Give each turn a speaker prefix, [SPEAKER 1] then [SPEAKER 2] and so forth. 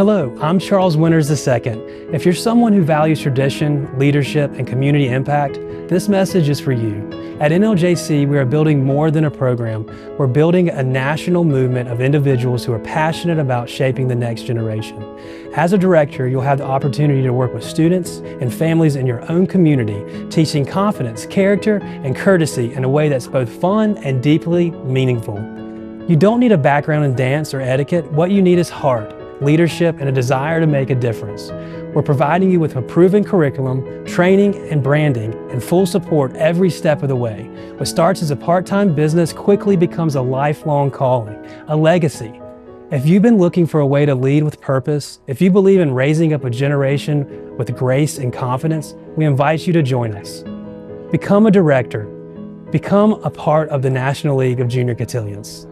[SPEAKER 1] Hello, I'm Charles Winters II. If you're someone who values tradition, leadership, and community impact, this message is for you. At NLJC, we are building more than a program. We're building a national movement of individuals who are passionate about shaping the next generation. As a director, you'll have the opportunity to work with students and families in your own community, teaching confidence, character, and courtesy in a way that's both fun and deeply meaningful. You don't need a background in dance or etiquette. What you need is heart, leadership, and a desire to make a difference. We're providing you with a proven curriculum, training, and branding, and full support every step of the way. What starts as a part-time business quickly becomes a lifelong calling, a legacy. If you've been looking for a way to lead with purpose, if you believe in raising up a generation with grace and confidence, we invite you to join us. Become a director. Become a part of the National League of Junior Cotillions.